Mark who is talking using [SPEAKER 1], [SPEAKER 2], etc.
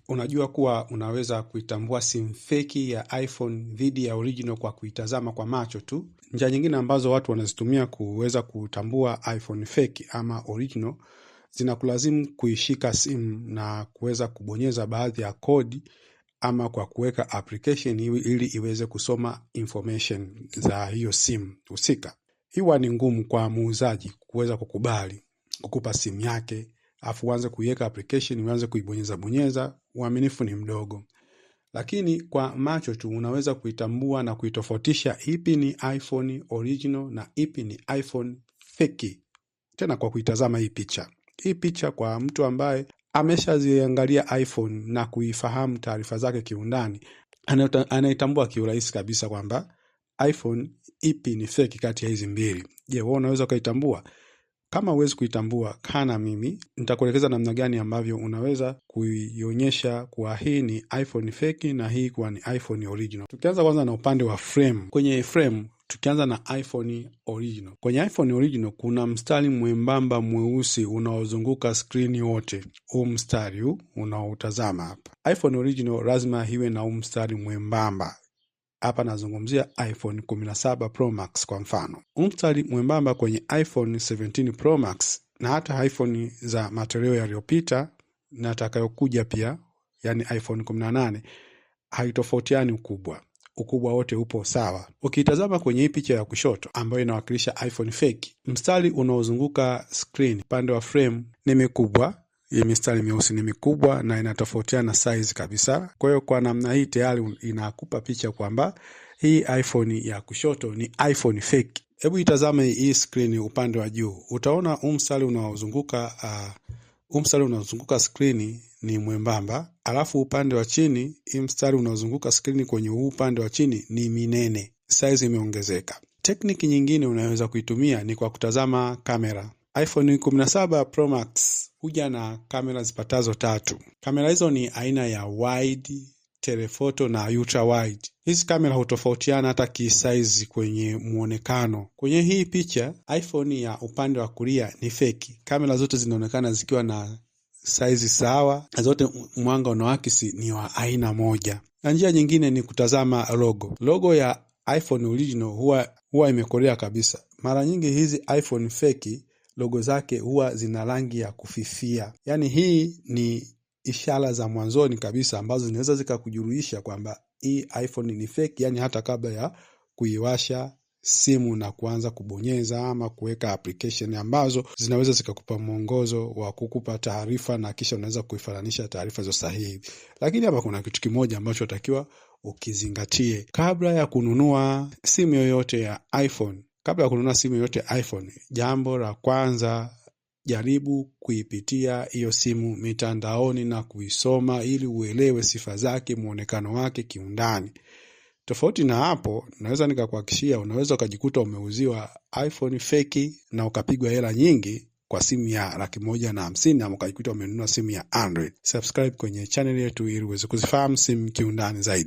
[SPEAKER 1] Unajua kuwa unaweza kuitambua simu feki ya iPhone dhidi ya original kwa kuitazama kwa macho tu. Njia nyingine ambazo watu wanazitumia kuweza kutambua iPhone feki ama original zinakulazimu kuishika simu na kuweza kubonyeza baadhi ya kodi ama kwa kuweka application ili iweze kusoma information za hiyo simu husika. Hiwa ni ngumu kwa muuzaji kuweza kukubali kukupa simu yake afu uanze kuiweka application, uanze kuibonyeza, uaminifu ni mdogo. Lakini kwa macho tu unaweza kuitambua na kuitofautisha ipi ni iPhone original na ipi ni iPhone fake. Tena kwa kuitazama hii picha. Hii picha kwa mtu ambaye ameshaziangalia iPhone na kuifahamu taarifa zake kiundani, anaitambua kiurahisi kabisa kwamba iPhone ipi ni fake kati ya hizi mbili. Je, wewe unaweza kuitambua? Kama huwezi kuitambua, kana mimi nitakuelekeza namna gani ambavyo unaweza kuionyesha kuwa hii ni iPhone fake na hii kuwa ni iPhone original. Tukianza kwanza na upande wa frame. Kwenye frame tukianza na iPhone original. Kwenye iPhone original kuna mstari mwembamba mweusi unaozunguka screen yote. Huu mstari huu unaotazama hapa. iPhone original lazima iwe na huu mstari mwembamba. Hapa nazungumzia iPhone 17 Pro Max kwa mfano. Mstari mwembamba kwenye iPhone 17 Pro Max na hata iPhone za matoleo yaliyopita na atakayokuja pia, yani iPhone 18, haitofautiani ukubwa. Ukubwa wote upo sawa. Ukitazama kwenye hii picha ya kushoto ambayo inawakilisha iPhone fake, mstari unaozunguka screen pande wa frame ni mikubwa. Hii mistari meusi ni mikubwa na inatofautiana size kabisa. Kwa hiyo kwa namna hii tayari inakupa picha kwamba hii iPhone ya kushoto ni iPhone fake. Hebu itazame hii screen upande wa juu. Utaona mstari unaozunguka screen ni mwembamba, alafu upande wa chini hii mstari unaozunguka screen kwenye upande wa chini ni minene. Size imeongezeka. Tekniki nyingine unaweza kuitumia ni kwa kutazama kamera. iPhone 17 Pro Max huja na kamera zipatazo 3. Kamera hizo ni aina ya wide, telephoto na ultra wide. Hizi kamera hutofautiana hata size kwenye muonekano. Kwenye hii picha, iPhone ya upande wa kulia ni fake. Kamera zote zinaonekana zikiwa na size sawa, na zote mwanga unaoakisi ni wa aina moja. Na njia nyingine ni kutazama logo. Logo ya iPhone original huwa imekolea kabisa. Mara nyingi hizi iPhone fake logo zake huwa zina rangi ya kufifia. Yaani hii ni ishara za mwanzoni kabisa ambazo zinaweza zikakujulisha kwamba hii iPhone ni fake, yani hata kabla ya kuiwasha simu na kuanza kubonyeza ama kuweka application ambazo zinaweza zikakupa mwongozo wa kukupa taarifa na kisha unaweza kuifananisha taarifa hizo sahihi. Lakini hapa kuna kitu kimoja ambacho unatakiwa ukizingatie kabla ya kununua simu yoyote ya iPhone. Kabla ya kununua simu yote iPhone, jambo la kwanza, jaribu kuipitia hiyo simu mitandaoni na kuisoma ili uelewe sifa zake, muonekano wake kiundani. Tofauti na hapo, naweza nikakuhakikishia unaweza ukajikuta umeuziwa iPhone fake na ukapigwa hela nyingi kwa simu ya 150,000 ama ukajikuta umenunua simu ya Android. Subscribe kwenye channel yetu ili uweze kuzifahamu simu kiundani zaidi.